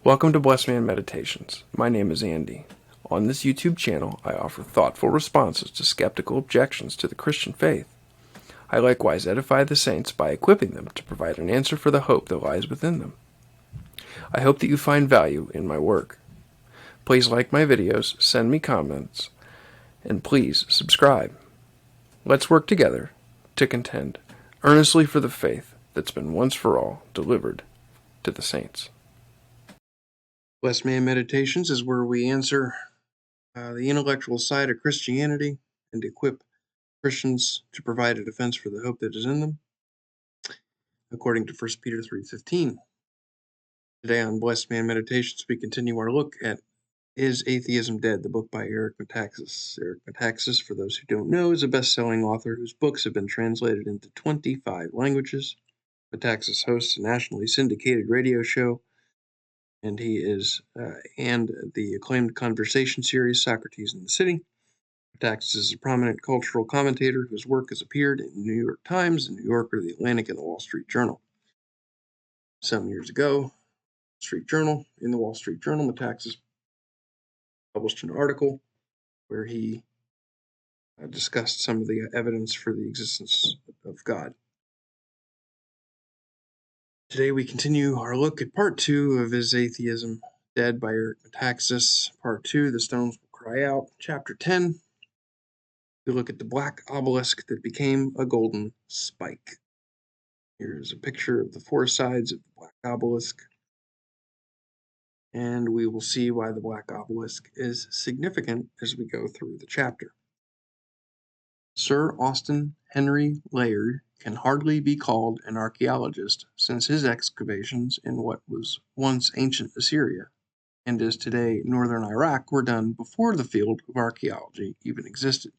Welcome to Blessed Man Meditations. My name is Andy. On this YouTube channel, I offer thoughtful responses to skeptical objections to the Christian faith. I likewise edify the saints by equipping them to provide an answer for the hope that lies within them. I hope that you find value in my work. Please like my videos, send me comments, and please subscribe. Let's work together to contend earnestly for the faith that's been once for all delivered to the saints. Blessed Man Meditations is where we answer the intellectual side of Christianity and equip Christians to provide a defense for the hope that is in them, according to 1 Peter 3:15. Today on Blessed Man Meditations, we continue our look at Is Atheism Dead?, the book by Eric Metaxas. Eric Metaxas, for those who don't know, is a best-selling author whose books have been translated into 25 languages. Metaxas hosts a nationally syndicated radio show, and he is and the acclaimed conversation series Socrates in the City. Metaxas is a prominent cultural commentator whose work has appeared in the New York Times, the New Yorker, the Atlantic, and the Wall Street Journal. Some years ago, in the Wall Street Journal, Metaxas published an article where he discussed some of the evidence for the existence of God. Today we continue our look at part 2 of Is Atheism Dead by Eric Metaxas. Part 2, The Stones Will Cry Out. Chapter 10, we look at the black obelisk that became a golden spike. Here's a picture of the four sides of the black obelisk, and we will see why the black obelisk is significant as we go through the chapter. Sir Austen Henry Layard can hardly be called an archaeologist, since his excavations in what was once ancient Assyria and is today northern Iraq were done before the field of archaeology even existed.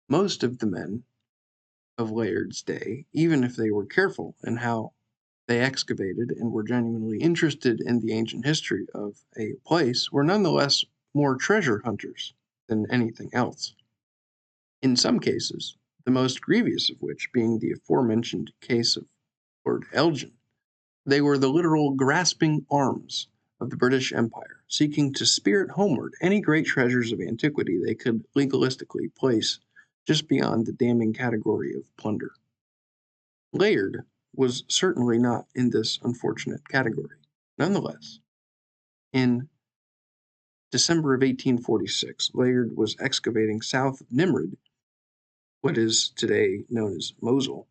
Most of the men of Layard's day, even if they were careful in how they excavated and were genuinely interested in the ancient history of a place, were nonetheless more treasure hunters than anything else. In some cases, the most grievous of which being the aforementioned case of Lord Elgin, they were the literal grasping arms of the British Empire, seeking to spirit homeward any great treasures of antiquity they could legalistically place just beyond the damning category of plunder. Layard was certainly not in this unfortunate category. Nonetheless, in December of 1846, Layard was excavating south of Nimrud, what is today known as Mosul,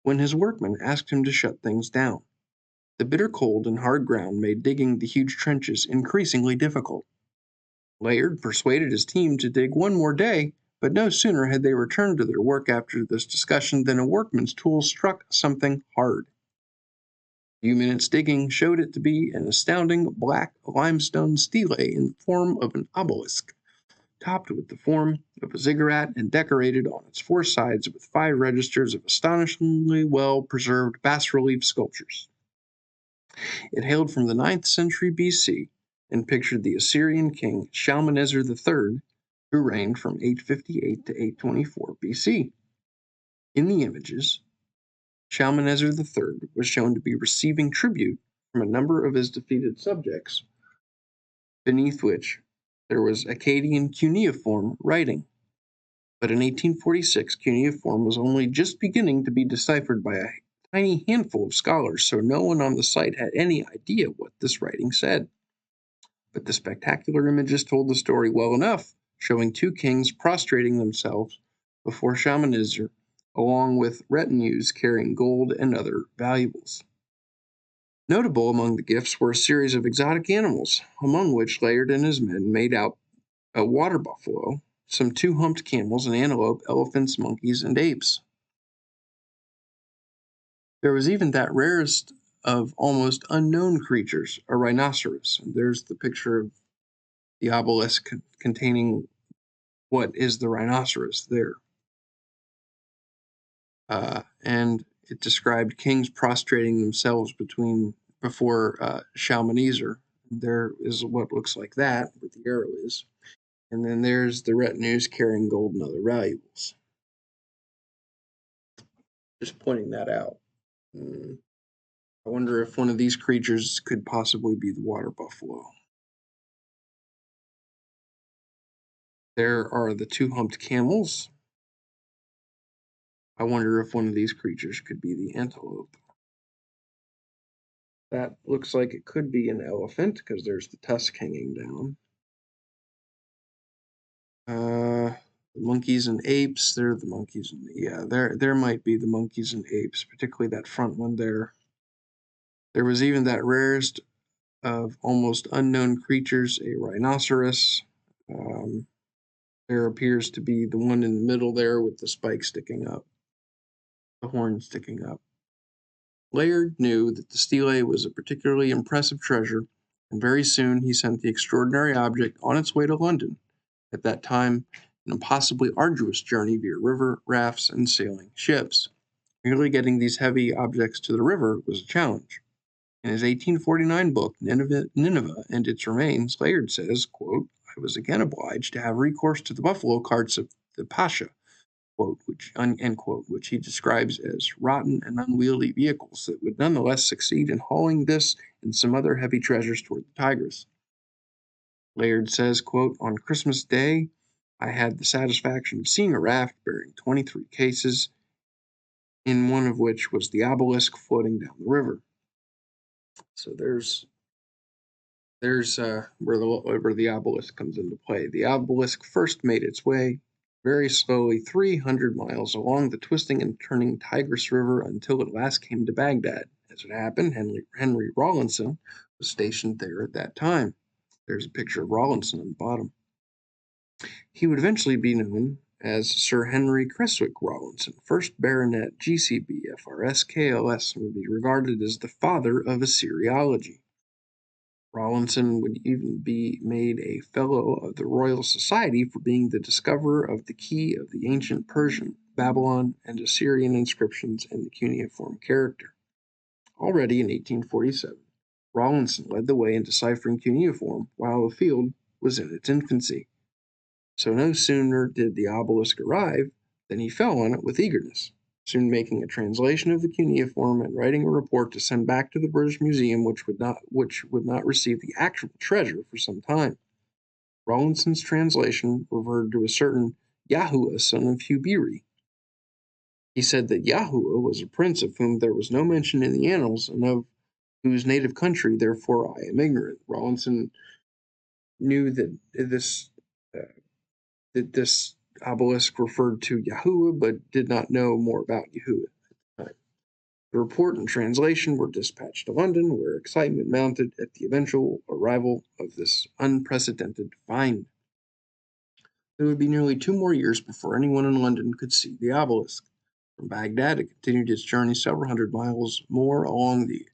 when his workmen asked him to shut things down. The bitter cold and hard ground made digging the huge trenches increasingly difficult. Layard persuaded his team to dig one more day, but no sooner had they returned to their work after this discussion than a workman's tool struck something hard. A few minutes digging showed it to be an astounding black limestone stele in the form of an obelisk, topped with the form of a ziggurat and decorated on its four sides with 5 registers of astonishingly well-preserved bas-relief sculptures. It hailed from the 9th century BC and pictured the Assyrian King Shalmaneser III, who reigned from 858 to 824 BC. In the images, Shalmaneser III was shown to be receiving tribute from a number of his defeated subjects, beneath which there was Akkadian cuneiform writing. But in 1846, cuneiform was only just beginning to be deciphered by a tiny handful of scholars, so no one on the site had any idea what this writing said. But the spectacular images told the story well enough, showing 2 kings prostrating themselves before Shalmaneser, along with retinues carrying gold and other valuables. Notable among the gifts were a series of exotic animals, among which Layard and his men made out a water buffalo, some 2-humped camels, an antelope, elephants, monkeys, and apes. There was even that rarest of almost unknown creatures, a rhinoceros. And there's the picture of the obelisk containing what is the rhinoceros there. And it described kings prostrating themselves before Shalmaneser. There is what looks like that, where the arrow is. And then there's the retinues carrying gold and other valuables. Just pointing that out. I wonder if one of these creatures could possibly be the water buffalo. There are the two-humped camels. I wonder if one of these creatures could be the antelope. That looks like it could be an elephant because there's the tusk hanging down. The monkeys and apes. They're the monkeys and yeah, there might be the monkeys and apes, particularly that front one there. There was even that rarest of almost unknown creatures, a rhinoceros. There appears to be the one in the middle there with the spike sticking up, the horn sticking up. Layard knew that the stele was a particularly impressive treasure, and very soon he sent the extraordinary object on its way to London, at that time an impossibly arduous journey via river, rafts, and sailing ships. Merely getting these heavy objects to the river was a challenge. In his 1849 book, Nineveh and Its Remains, Layard says, quote, I was again obliged to have recourse to the buffalo carts of the Pasha, quote, end quote, which he describes as rotten and unwieldy vehicles that would nonetheless succeed in hauling this and some other heavy treasures toward the Tigris. Layard says, quote, on Christmas Day, I had the satisfaction of seeing a raft bearing 23 cases, in one of which was the obelisk floating down the river. So there's where the obelisk comes into play. The obelisk first made its way very slowly 300 miles along the twisting and turning Tigris River until it last came to Baghdad. As it happened, Henry Rawlinson was stationed there at that time. There's a picture of Rawlinson on the bottom. He would eventually be known as Sir Henry Creswicke Rawlinson, 1st Baronet GCB FRS KLS, and would be regarded as the father of Assyriology. Rawlinson would even be made a Fellow of the Royal Society for being the discoverer of the key of the ancient Persian, Babylon, and Assyrian inscriptions in the cuneiform character. Already in 1847, Rawlinson led the way in deciphering cuneiform while the field was in its infancy. So no sooner did the obelisk arrive than he fell on it with eagerness, soon making a translation of the cuneiform and writing a report to send back to the British Museum, which would not receive the actual treasure for some time. Rawlinson's translation referred to a certain Yahuwah, son of Hubiri. He said that Yahuwah was a prince of whom there was no mention in the annals, and of whose native country, therefore, I am ignorant. Rawlinson knew that this obelisk referred to Yahuwah, but did not know more about Yahuwah at the time. The report and translation were dispatched to London, where excitement mounted at the eventual arrival of this unprecedented find. It would be nearly 2 more years before anyone in London could see the obelisk. From Baghdad, it continued its journey several hundred miles more along the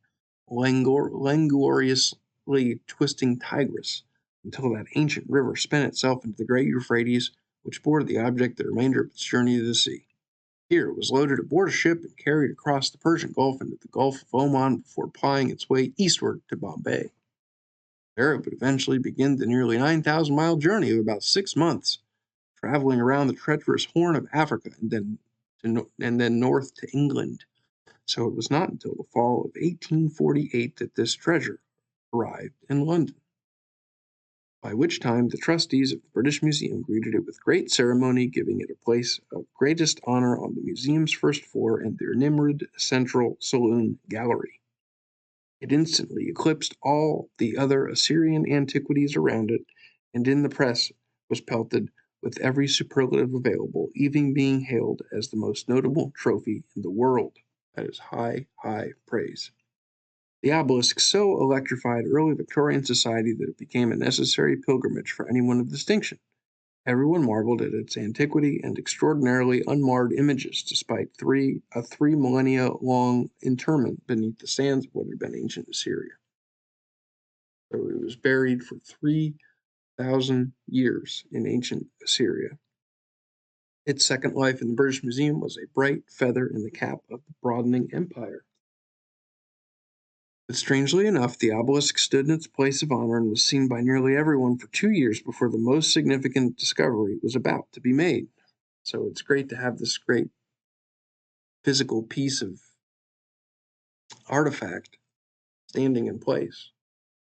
languorously twisting Tigris, until that ancient river spent itself into the great Euphrates, which bore the object the remainder of its journey to the sea. Here it was loaded aboard a ship and carried across the Persian Gulf into the Gulf of Oman before plying its way eastward to Bombay. There it would eventually begin the nearly 9,000-mile journey of about 6 months, traveling around the treacherous Horn of Africa and then north to England. So it was not until the fall of 1848 that this treasure arrived in London, by which time the trustees of the British Museum greeted it with great ceremony, giving it a place of greatest honor on the museum's first floor in their Nimrud Central Saloon Gallery. It instantly eclipsed all the other Assyrian antiquities around it, and in the press was pelted with every superlative available, even being hailed as the most notable trophy in the world. That is high, high praise. The obelisk so electrified early Victorian society that it became a necessary pilgrimage for anyone of distinction. Everyone marveled at its antiquity and extraordinarily unmarred images, despite a 3 millennia long interment beneath the sands of what had been ancient Assyria. So it was buried for 3,000 years in ancient Assyria. Its second life in the British Museum was a bright feather in the cap of the broadening empire. But strangely enough, the obelisk stood in its place of honor and was seen by nearly everyone for 2 years before the most significant discovery was about to be made. So it's great to have this great physical piece of artifact standing in place.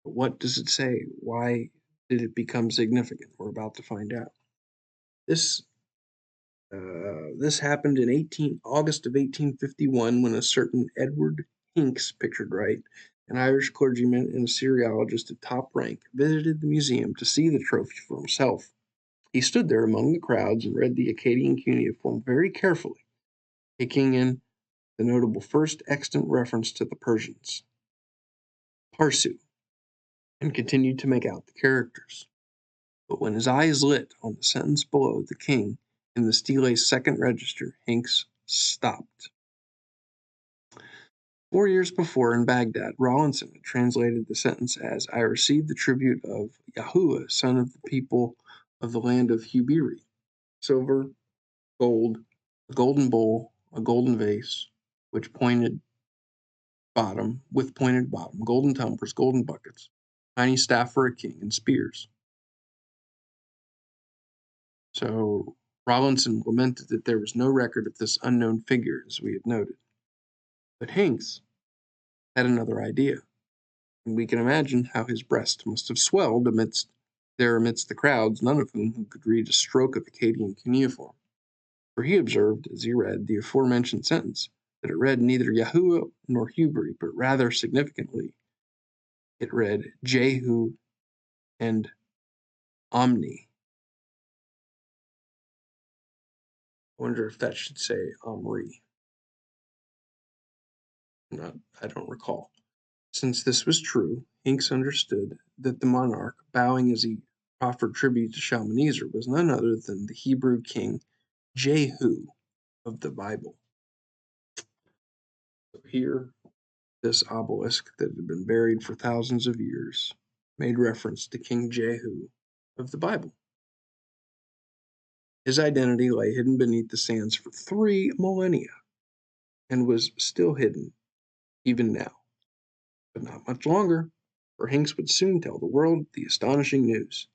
But what does it say? Why did it become significant? We're about to find out. This happened in August of 1851 when a certain Edward Hincks, pictured right, an Irish clergyman and Assyriologist of top rank, visited the museum to see the trophy for himself. He stood there among the crowds and read the Akkadian cuneiform very carefully, taking in the notable first extant reference to the Persians, Parsu, and continued to make out the characters. But when his eyes lit on the sentence below the king in the Stele's second register, Hinks stopped. 4 years before, in Baghdad, Rawlinson had translated the sentence as, "I received the tribute of Yahweh, son of the people of the land of Hubiri, silver, gold, a golden bowl, a golden vase, with pointed bottom, golden tumblers, golden buckets, tiny staff for a king, and spears." So Rawlinson lamented that there was no record of this unknown figure, as we have noted. But Hinks had another idea, and we can imagine how his breast must have swelled amidst the crowds, none of whom could read a stroke of Akkadian cuneiform. For he observed, as he read the aforementioned sentence, that it read neither Yahuwah nor Hubri, but rather significantly, it read Jehu and Omni. I wonder if that should say Omri. I don't recall. Since this was true, Hinks understood that the monarch, bowing as he offered tribute to Shalmaneser, was none other than the Hebrew king Jehu of the Bible. So here, this obelisk that had been buried for thousands of years made reference to King Jehu of the Bible. His identity lay hidden beneath the sands for 3 millennia and was still hidden even now. But not much longer, for Hinks would soon tell the world the astonishing news.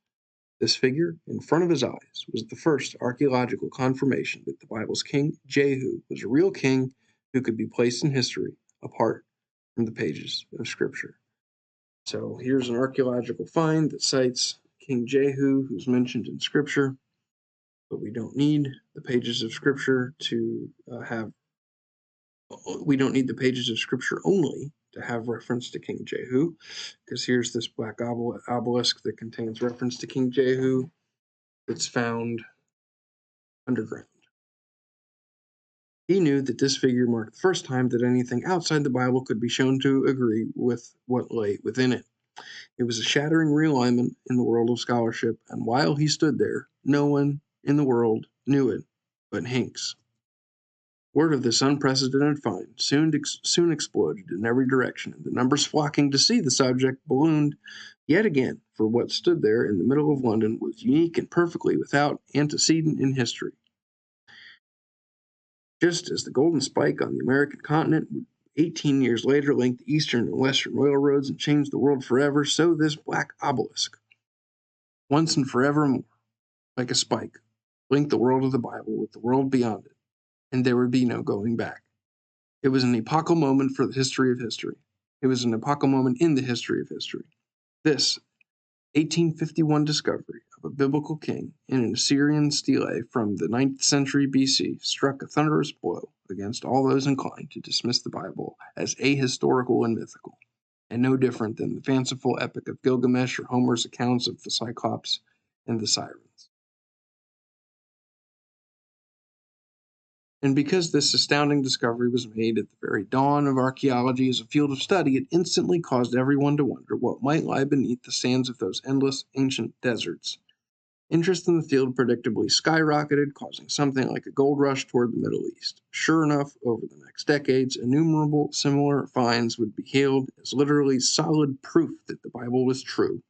This figure, in front of his eyes, was the first archaeological confirmation that the Bible's King Jehu was a real king who could be placed in history apart from the pages of Scripture. So here's an archaeological find that cites King Jehu, who's mentioned in Scripture, but we don't need the pages of Scripture we don't need the pages of Scripture only to have reference to King Jehu, because here's this black obelisk that contains reference to King Jehu that's found underground. He knew that this figure marked the first time that anything outside the Bible could be shown to agree with what lay within it. It was a shattering realignment in the world of scholarship, and while he stood there, no one in the world knew it but Hinks. Word of this unprecedented find soon exploded in every direction, and the numbers flocking to see the subject ballooned yet again, for what stood there in the middle of London was unique and perfectly without antecedent in history. Just as the golden spike on the American continent would 18 years later link the eastern and western railroads and change the world forever, so this black obelisk, once and forevermore, like a spike, linked the world of the Bible with the world beyond it, and there would be no going back. It was an epochal moment for the history of history. It was an epochal moment in the history of history. This 1851 discovery of a biblical king in an Assyrian stele from the 9th century BC struck a thunderous blow against all those inclined to dismiss the Bible as ahistorical and mythical, and no different than the fanciful epic of Gilgamesh or Homer's accounts of the Cyclops and the Sirens. And because this astounding discovery was made at the very dawn of archaeology as a field of study, it instantly caused everyone to wonder what might lie beneath the sands of those endless ancient deserts. Interest in the field predictably skyrocketed, causing something like a gold rush toward the Middle East. Sure enough, over the next decades, innumerable similar finds would be hailed as literally solid proof that the Bible was true,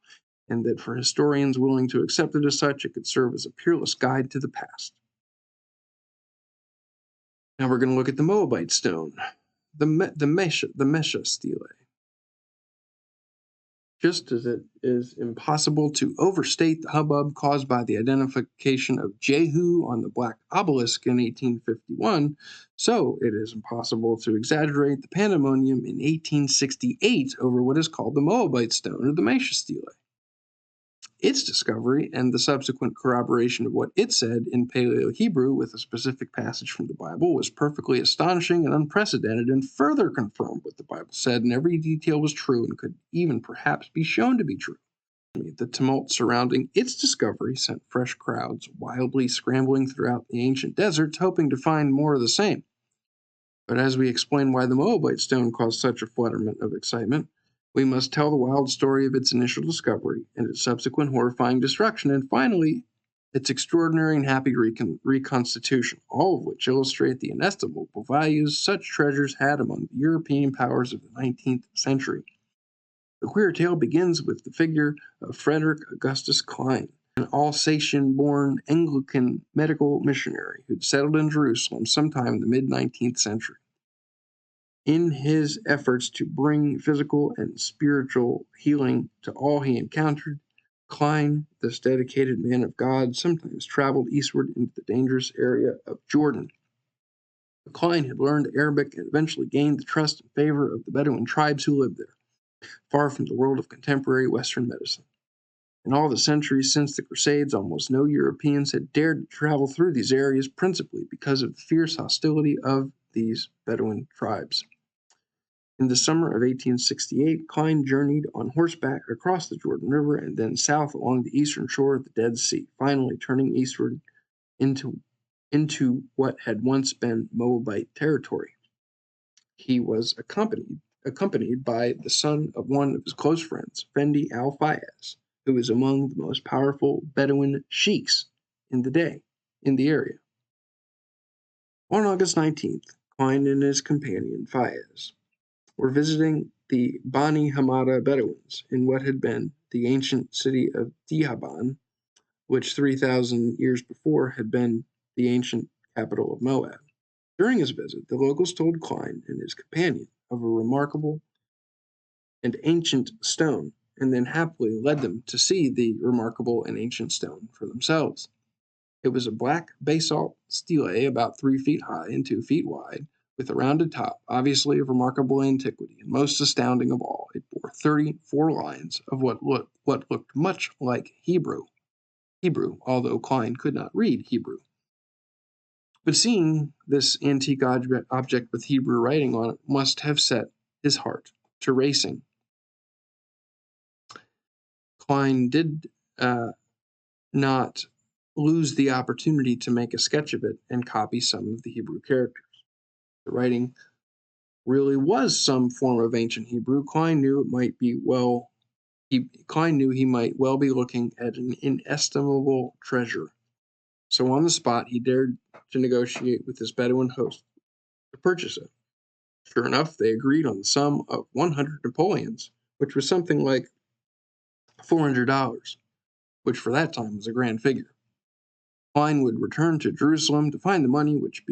and that for historians willing to accept it as such, it could serve as a peerless guide to the past. Now we're going to look at the Moabite stone, the Mesha stele. Just as it is impossible to overstate the hubbub caused by the identification of Jehu on the Black Obelisk in 1851, so it is impossible to exaggerate the pandemonium in 1868 over what is called the Moabite stone or the Mesha Stele. Its discovery and the subsequent corroboration of what it said in paleo-Hebrew with a specific passage from the Bible was perfectly astonishing and unprecedented, and further confirmed what the Bible said, and every detail was true and could even perhaps be shown to be true. The tumult surrounding its discovery sent fresh crowds wildly scrambling throughout the ancient deserts, hoping to find more of the same. But as we explain why the Moabite stone caused such a flutterment of excitement, we must tell the wild story of its initial discovery and its subsequent horrifying destruction, and finally, its extraordinary and happy reconstitution, all of which illustrate the inestimable values such treasures had among the European powers of the 19th century. The queer tale begins with the figure of Frederick Augustus Klein, an Alsatian-born Anglican medical missionary who'd settled in Jerusalem sometime in the mid-19th century. In his efforts to bring physical and spiritual healing to all he encountered, Klein, this dedicated man of God, sometimes traveled eastward into the dangerous area of Jordan. Klein had learned Arabic and eventually gained the trust and favor of the Bedouin tribes who lived there, far from the world of contemporary Western medicine. In all the centuries since the Crusades, almost no Europeans had dared to travel through these areas, principally because of the fierce hostility of these Bedouin tribes. In the summer of 1868, Klein journeyed on horseback across the Jordan River and then south along the eastern shore of the Dead Sea, finally turning eastward into what had once been Moabite territory. He was accompanied by the son of one of his close friends, Fendi al-Fayez, who was among the most powerful Bedouin sheiks in the area. On August 19th, Klein and his companion, Fayez, were visiting the Bani Hamada Bedouins in what had been the ancient city of Dibon, which 3,000 years before had been the ancient capital of Moab. During his visit, the locals told Klein and his companion of a remarkable and ancient stone, and then happily led them to see the remarkable and ancient stone for themselves. It was a black basalt stele about 3 feet high and 2 feet wide, with a rounded top, obviously of remarkable antiquity, and most astounding of all, it bore 34 lines of what looked much like Hebrew, although Klein could not read Hebrew. But seeing this antique object with Hebrew writing on it must have set his heart to racing. Klein did not lose the opportunity to make a sketch of it and copy some of the Hebrew characters. The writing really was some form of ancient Hebrew. Klein knew he might well be looking at an inestimable treasure. So on the spot, he dared to negotiate with his Bedouin host to purchase it. Sure enough, they agreed on the sum of 100 Napoleons, which was something like $400, which for that time was a grand figure. Klein would return to Jerusalem to find the money, which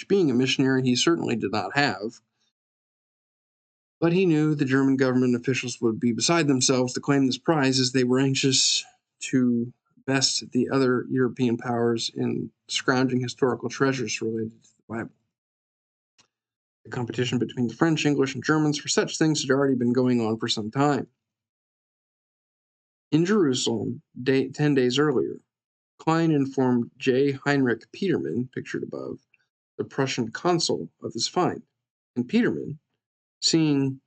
being a missionary he certainly did not have. But he knew the German government officials would be beside themselves to claim this prize, as they were anxious to best the other European powers in scrounging historical treasures related to the Bible. The competition between the French, English, and Germans for such things had already been going on for some time. In Jerusalem, 10 days earlier, Klein informed J. Heinrich Petermann, pictured above, the Prussian consul, of his find, and Petermann, seeing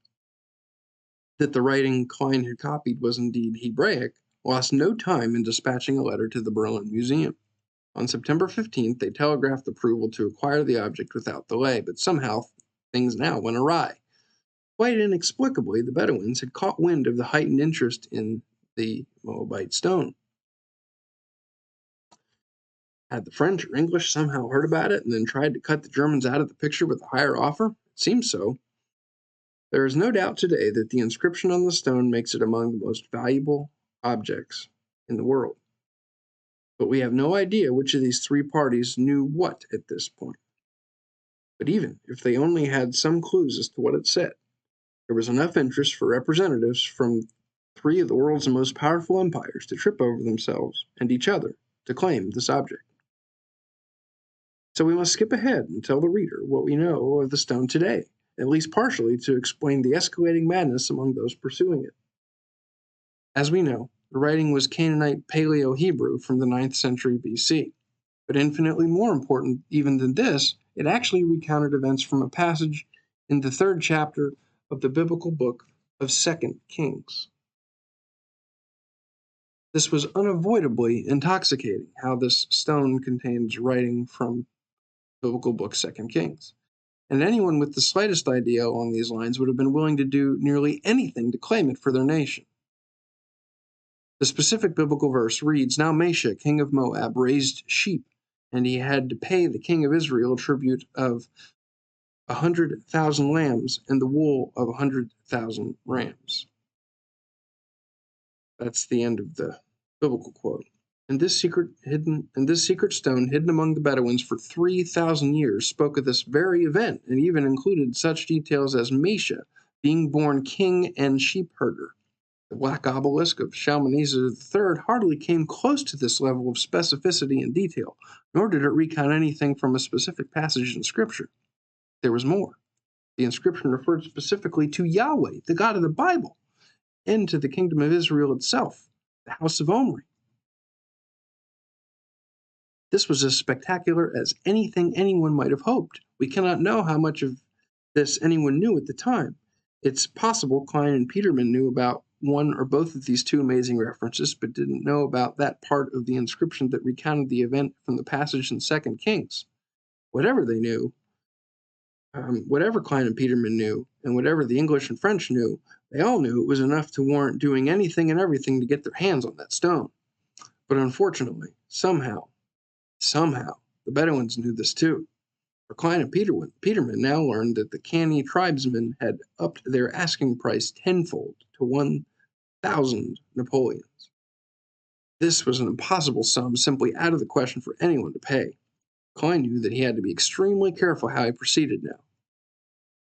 that the writing Klein had copied was indeed Hebraic, lost no time in dispatching a letter to the Berlin Museum. On September 15th, they telegraphed approval to acquire the object without delay, but somehow things now went awry. Quite inexplicably, the Bedouins had caught wind of the heightened interest in the Moabite stone. Had the French or English somehow heard about it and then tried to cut the Germans out of the picture with a higher offer? It seems so. There is no doubt today that the inscription on the stone makes it among the most valuable objects in the world. But we have no idea which of these three parties knew what at this point. But even if they only had some clues as to what it said, There was enough interest for representatives from 3 of the world's most powerful empires to trip over themselves and each other to claim this object. So we must skip ahead and tell the reader what we know of the stone today, at least partially to explain the escalating madness among those pursuing it. As we know, the writing was Canaanite paleo-Hebrew from the 9th century BC. But infinitely more important even than this, it actually recounted events from a passage in the 3rd chapter of the biblical book of 2 Kings. This was unavoidably intoxicating, how this stone contains writing from biblical book 2 Kings. And anyone with the slightest idea along these lines would have been willing to do nearly anything to claim it for their nation. The specific biblical verse reads, "Now Mesha, king of Moab, raised sheep, and he had to pay the king of Israel a tribute of 100,000 lambs and the wool of 100,000 rams." That's the end of the biblical quote. And this secret stone, hidden among the Bedouins for 3,000 years, spoke of this very event, and even included such details as Mesha being born king and sheep herder. The black obelisk of Shalmaneser III hardly came close to this level of specificity and detail, nor did it recount anything from a specific passage in Scripture. There was more. The inscription referred specifically to Yahweh, the God of the Bible, and to the kingdom of Israel itself, the house of Omri. This was as spectacular as anything anyone might have hoped. We cannot know how much of this anyone knew at the time. It's possible Klein and Peterman knew about one or both of these two amazing references, but didn't know about that part of the inscription that recounted the event from the passage in 2 Kings. Whatever they knew, whatever Klein and Peterman knew, and whatever the English and French knew, they all knew it was enough to warrant doing anything and everything to get their hands on that stone. But unfortunately, somehow, the Bedouins knew this too. For Klein and Peterman now learned that the Canny tribesmen had upped their asking price tenfold to 1,000 Napoleons. This was an impossible sum, simply out of the question for anyone to pay. Klein knew that he had to be extremely careful how he proceeded now.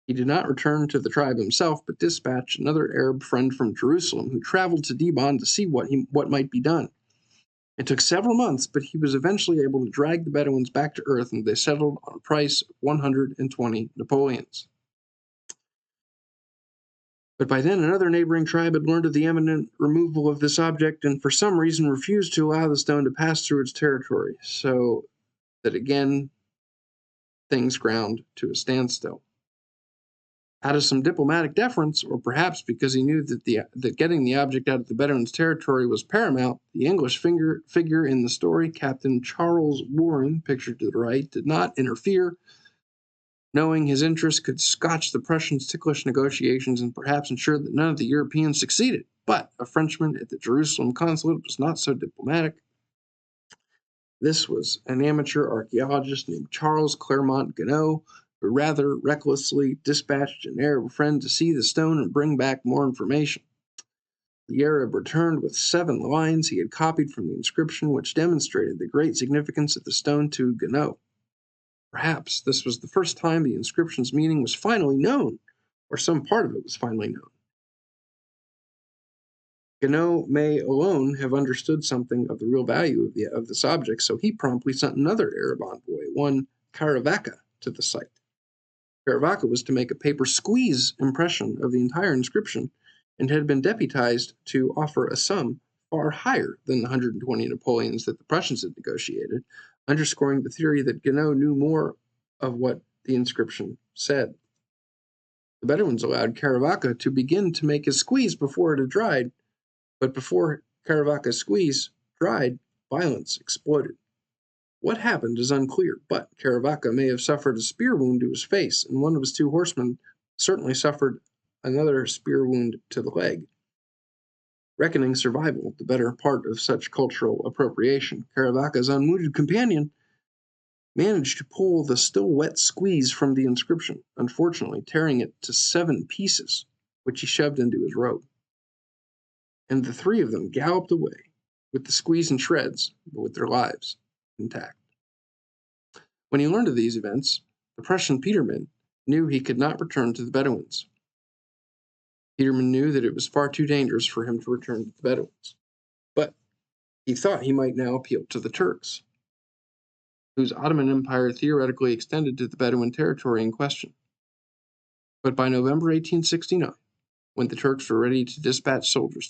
He did not return to the tribe himself, but dispatched another Arab friend from Jerusalem who traveled to Dibon to see what might be done. It took several months, but he was eventually able to drag the Bedouins back to earth, and they settled on a price of 120 Napoleons. But by then, another neighboring tribe had learned of the imminent removal of this object, and for some reason refused to allow the stone to pass through its territory, so that again, things ground to a standstill. Out of some diplomatic deference, or perhaps because he knew that getting the object out of the Bedouins' territory was paramount, the English figure in the story, Captain Charles Warren, pictured to the right, did not interfere, knowing his interests could scotch the Prussians' ticklish negotiations and perhaps ensure that none of the Europeans succeeded. But a Frenchman at the Jerusalem consulate was not so diplomatic. This was an amateur archaeologist named Charles Clermont-Ganneau, who rather recklessly dispatched an Arab friend to see the stone and bring back more information. The Arab returned with 7 lines he had copied from the inscription, which demonstrated the great significance of the stone to Ganneau. Perhaps this was the first time the inscription's meaning was finally known, or some part of it was finally known. Ganneau may alone have understood something of the real value of this object, so he promptly sent another Arab envoy, one Creswicke, to the site. Creswicke was to make a paper squeeze impression of the entire inscription and had been deputized to offer a sum far higher than the 120 Napoleons that the Prussians had negotiated, underscoring the theory that Ganneau knew more of what the inscription said. The Bedouins allowed Creswicke to begin to make his squeeze before it had dried, but before Creswicke's squeeze dried, violence exploded. What happened is unclear, but Creswicke may have suffered a spear wound to his face, and one of his 2 horsemen certainly suffered another spear wound to the leg. Reckoning survival the better part of such cultural appropriation, Creswicke's unwounded companion managed to pull the still wet squeeze from the inscription, unfortunately tearing it to 7 pieces, which he shoved into his robe. And the 3 of them galloped away, with the squeeze in shreds, but with their lives intact. When he learned of these events, the Prussian Peterman knew he could not return to the Bedouins. Peterman knew that it was far too dangerous for him to return to the Bedouins, but he thought he might now appeal to the Turks, whose Ottoman Empire theoretically extended to the Bedouin territory in question. But by November 1869, when the Turks were ready to dispatch soldiers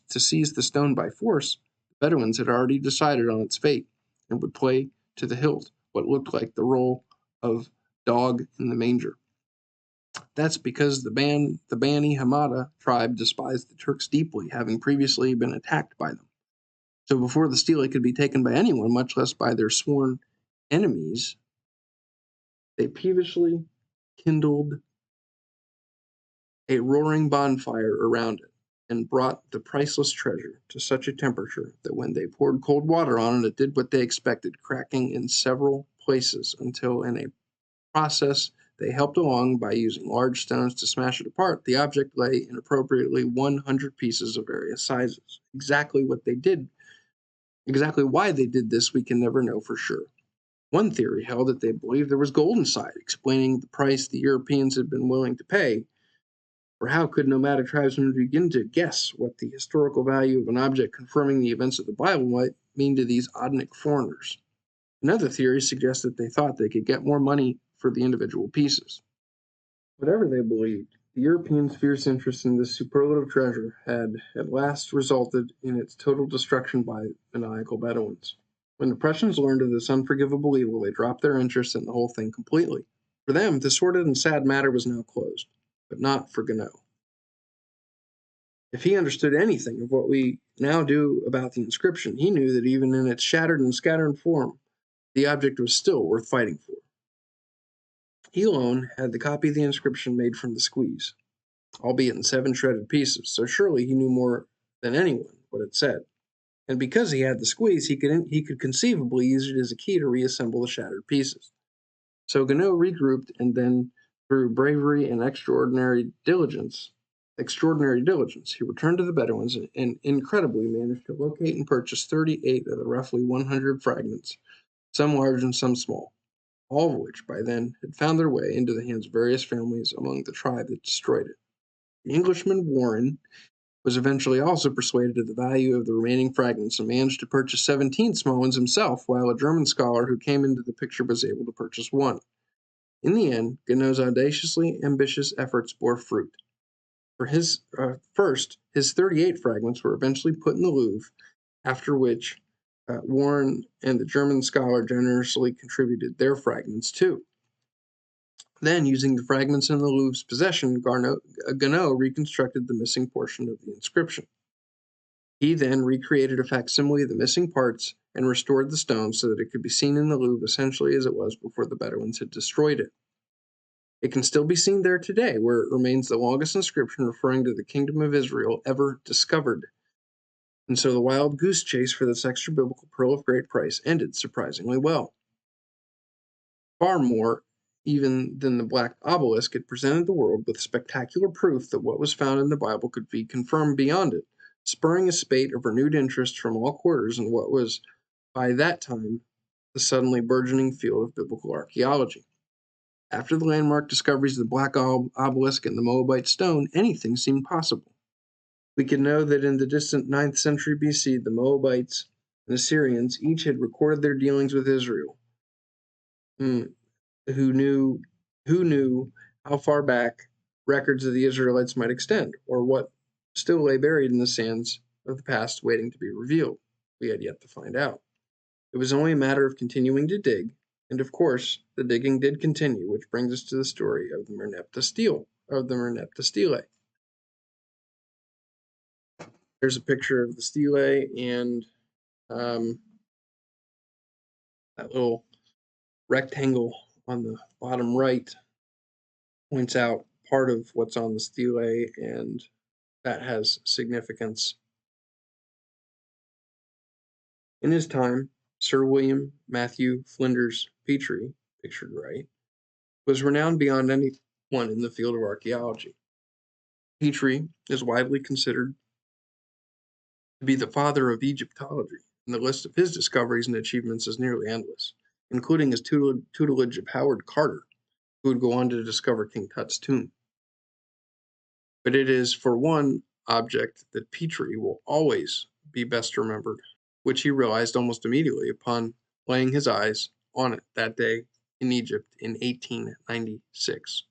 to seize the stone by force, the Bedouins had already decided on its fate and would play to the hilt what looked like the role of dog in the manger. That's because the Bani Hamada tribe despised the Turks deeply, having previously been attacked by them. So before the Stele could be taken by anyone, much less by their sworn enemies, they peevishly kindled a roaring bonfire around it and brought the priceless treasure to such a temperature that when they poured cold water on it, it did what they expected, cracking in several places until, in a process they helped along by using large stones to smash it apart, the object lay in appropriately 100 pieces of various sizes. Exactly what they did, exactly why they did this, we can never know for sure. One theory held that they believed there was gold inside, explaining the price the Europeans had been willing to pay. For how could nomadic tribesmen begin to guess what the historical value of an object confirming the events of the Bible might mean to these Odnic foreigners? Another theory suggests that they thought they could get more money for the individual pieces. Whatever they believed, the Europeans' fierce interest in this superlative treasure had at last resulted in its total destruction by maniacal Bedouins. When the Prussians learned of this unforgivable evil, they dropped their interest in the whole thing completely. For them, the sordid and sad matter was now closed, but not for Ganneau. If he understood anything of what we now do about the inscription, he knew that even in its shattered and scattered form, the object was still worth fighting for. He alone had the copy of the inscription made from the squeeze, albeit in 7 shredded pieces, so surely he knew more than anyone what it said. And because he had the squeeze, he could conceivably use it as a key to reassemble the shattered pieces. So Ganneau regrouped, and then, through bravery and extraordinary diligence, he returned to the Bedouins and incredibly managed to locate and purchase 38 of the roughly 100 fragments, some large and some small, all of which by then had found their way into the hands of various families among the tribe that destroyed it. The Englishman Warren was eventually also persuaded of the value of the remaining fragments and managed to purchase 17 small ones himself, while a German scholar who came into the picture was able to purchase 1. In the end, Ganneau's audaciously ambitious efforts bore fruit. For his 38 fragments were eventually put in the Louvre, after which Warren and the German scholar generously contributed their fragments too. Then, using the fragments in the Louvre's possession, Ganneau reconstructed the missing portion of the inscription. He then recreated a facsimile of the missing parts and restored the stone so that it could be seen in the Louvre essentially as it was before the Bedouins had destroyed it. It can still be seen there today, where it remains the longest inscription referring to the kingdom of Israel ever discovered. And so the wild goose chase for this extra biblical pearl of great price ended surprisingly well. Far more even than the black obelisk, it presented the world with spectacular proof that what was found in the Bible could be confirmed beyond it, spurring a spate of renewed interest from all quarters in what was, by that time, the suddenly burgeoning field of biblical archaeology. After the landmark discoveries of the black obelisk and the Moabite stone, anything seemed possible. We can know that in the distant 9th century BC, the Moabites and Assyrians each had recorded their dealings with Israel. Who knew how far back records of the Israelites might extend, or what still lay buried in the sands of the past waiting to be revealed? We had yet to find out. It was only a matter of continuing to dig, and of course, the digging did continue, which brings us to the story of the Merneptah Stele. There's a picture of the Stele, and that little rectangle on the bottom right points out part of what's on the Stele, and that has significance. In his time, Sir William Matthew Flinders Petrie, pictured right, was renowned beyond anyone in the field of archaeology. Petrie is widely considered to be the father of Egyptology, and the list of his discoveries and achievements is nearly endless, including his tutelage of Howard Carter, who would go on to discover King Tut's tomb. But it is for one object that Petrie will always be best remembered, which he realized almost immediately upon laying his eyes on it that day in Egypt in 1896.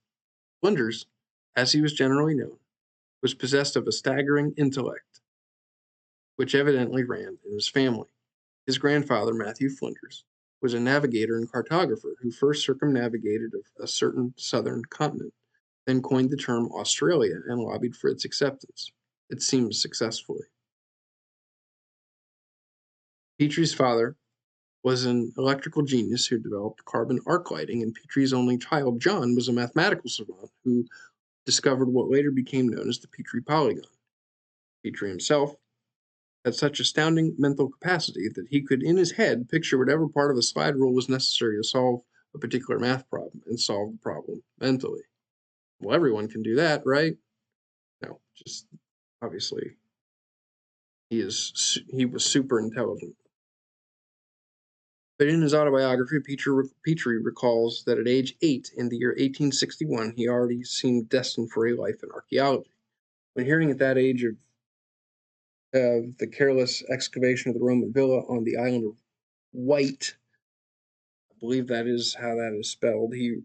Flinders, as he was generally known, was possessed of a staggering intellect, which evidently ran in his family. His grandfather, Matthew Flinders, was a navigator and cartographer who first circumnavigated a certain southern continent, then coined the term Australia and lobbied for its acceptance. It seems successfully. Petrie's father was an electrical genius who developed carbon arc lighting, and Petrie's only child, John, was a mathematical savant who discovered what later became known as the Petrie polygon. Petrie himself had such astounding mental capacity that he could, in his head, picture whatever part of a slide rule was necessary to solve a particular math problem and solve the problem mentally. Well, everyone can do that, right? No, just obviously he was super intelligent. But in his autobiography, Petrie recalls that at age 8 in the year 1861, he already seemed destined for a life in archaeology. When hearing at that age of the careless excavation of the Roman villa on the island of Wight, I believe that is how that is spelled, he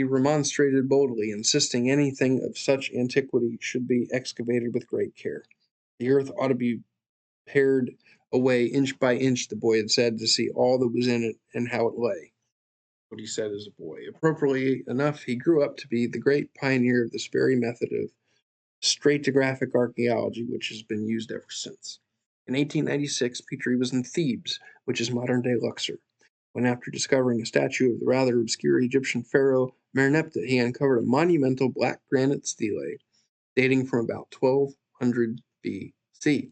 remonstrated boldly, insisting anything of such antiquity should be excavated with great care. The earth ought to be pared away inch by inch, the boy had said, to see all that was in it and how it lay. What he said as a boy. Appropriately enough, he grew up to be the great pioneer of this very method of stratigraphic archaeology, which has been used ever since. In 1896, Petrie was in Thebes, which is modern-day Luxor, when after discovering a statue of the rather obscure Egyptian pharaoh Merneptah, he uncovered a monumental black granite stele dating from about 1200 BC.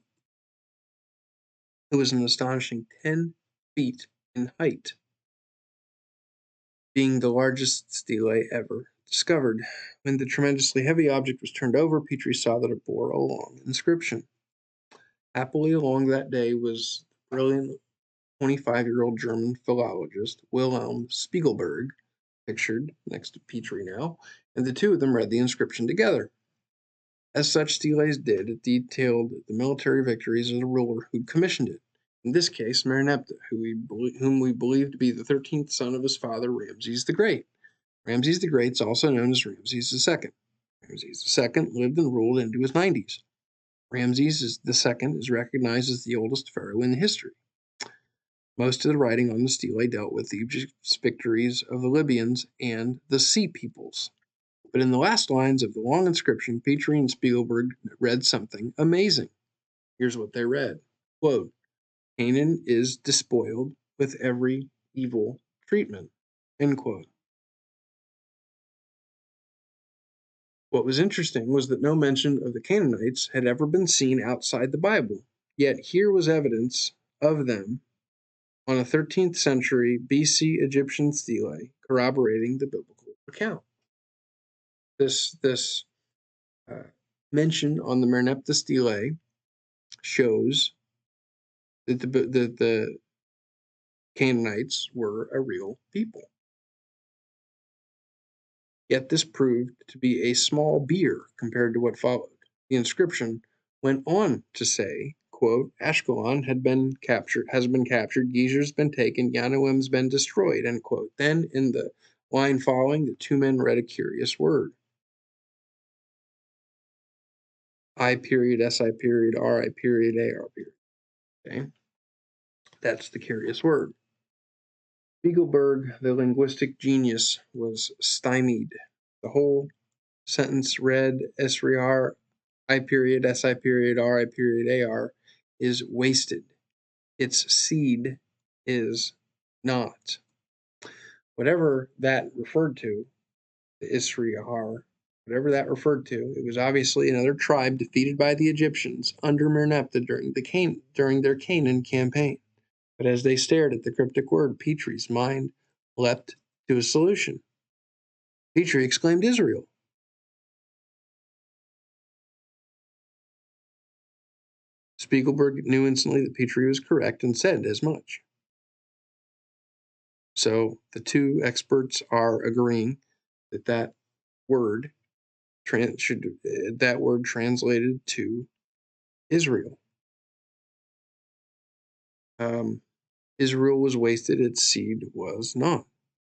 It was an astonishing 10 feet in height, being the largest stele ever discovered. When the tremendously heavy object was turned over, Petrie saw that it bore a long inscription. Happily along that day was the brilliant 25-year-old German philologist Wilhelm Spiegelberg, pictured next to Petrie now, and the two of them read the inscription together. As such steles did, it detailed the military victories of the ruler who commissioned it. In this case, Merneptah, whom we believe to be the 13th son of his father, Ramses the Great. Ramses the Great is also known as Ramses II. Ramses II lived and ruled into his 90s. Ramses II is recognized as the oldest pharaoh in history. Most of the writing on the stele dealt with the victories of the Libyans and the Sea Peoples. But in the last lines of the long inscription, Petrie and Spiegelberg read something amazing. Here's what they read. Quote, Canaan is despoiled with every evil treatment. End quote. What was interesting was that no mention of the Canaanites had ever been seen outside the Bible, yet here was evidence of them on a 13th century BC Egyptian stele corroborating the biblical account. This mention on the Merneptah stele shows that the Canaanites were a real people. Yet this proved to be a small beer compared to what followed. The inscription went on to say, quote, Ashkelon has been captured, Gezer's been taken, Yanoam's been destroyed, end quote. Then in the line following, the two men read a curious word. I period, SI period, RI period, AR period. Okay? That's the curious word. Spiegelberg, the linguistic genius, was stymied. The whole sentence read SRR, I period, SI period, RI period, AR is wasted. Its seed is not. Whatever that referred to, the Isriyahar, whatever that referred to, it was obviously another tribe defeated by the Egyptians under Merneptah during their Canaan campaign. But as they stared at the cryptic word, Petrie's mind leapt to a solution. Petrie exclaimed, Israel. Spiegelberg knew instantly that Petrie was correct and said as much. So the two experts are agreeing that that word that word translated to Israel. Israel was wasted, its seed was not.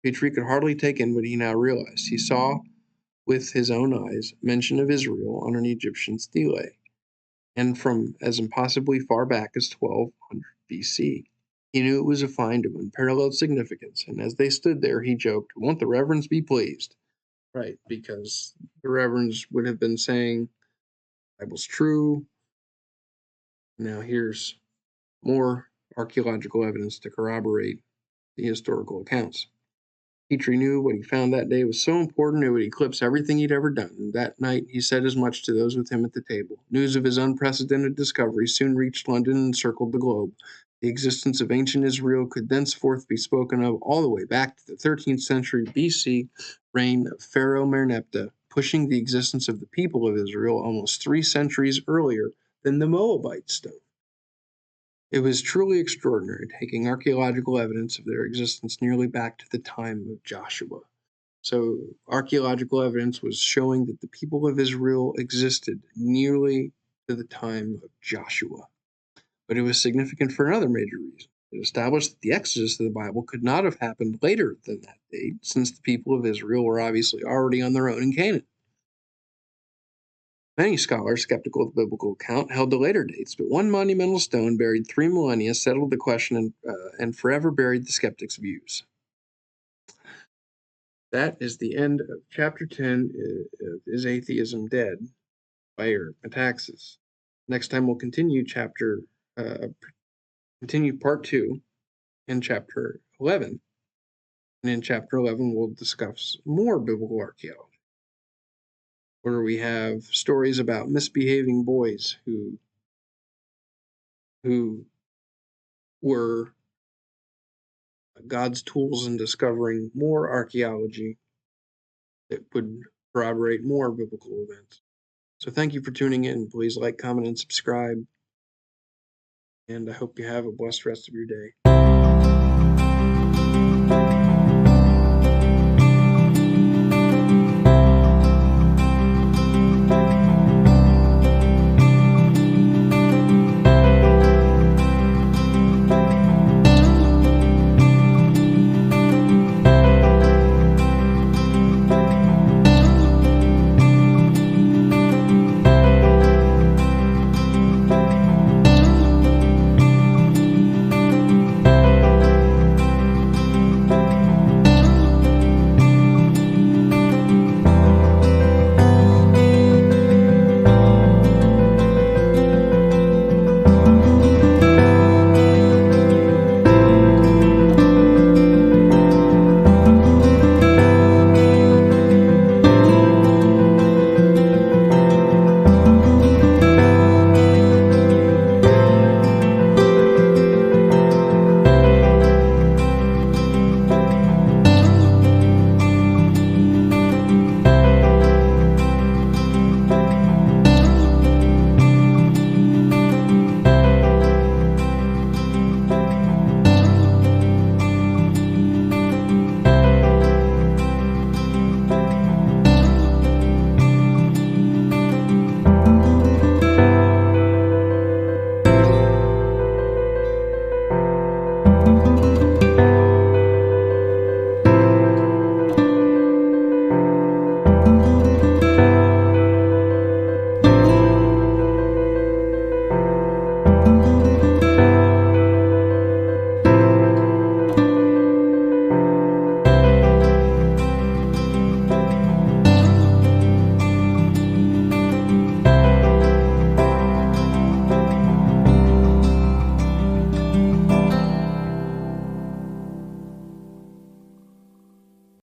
Petrie could hardly take in what he now realized. He saw with his own eyes mention of Israel on an Egyptian stele, and from as impossibly far back as 1200 BC. He knew it was a find of unparalleled significance, and as they stood there, he joked, "Won't the reverends be pleased?" Right, because the reverends would have been saying, "The Bible's true. Now here's more archaeological evidence to corroborate the historical accounts." Petrie knew what he found that day was so important it would eclipse everything he'd ever done, and that night he said as much to those with him at the table. News of his unprecedented discovery soon reached London and circled the globe. The existence of ancient Israel could thenceforth be spoken of all the way back to the 13th century BC reign of Pharaoh Merneptah, pushing the existence of the people of Israel almost 3 centuries earlier than the Moabite stone. It was truly extraordinary, taking archaeological evidence of their existence nearly back to the time of Joshua. So, archaeological evidence was showing that the people of Israel existed nearly to the time of Joshua. But it was significant for another major reason. It established that the Exodus of the Bible could not have happened later than that date, since the people of Israel were obviously already on their own in Canaan. Many scholars, skeptical of the biblical account, held to later dates, but one monumental stone buried 3 millennia settled the question and forever buried the skeptics' views. That is the end of Chapter 10, Is Atheism Dead? By Eric Metaxas. Next time we'll continue Part 2 in Chapter 11. And in Chapter 11 we'll discuss more biblical archaeology, where we have stories about misbehaving boys who were God's tools in discovering more archaeology that would corroborate more biblical events. So thank you for tuning in. Please like, comment, and subscribe. And I hope you have a blessed rest of your day.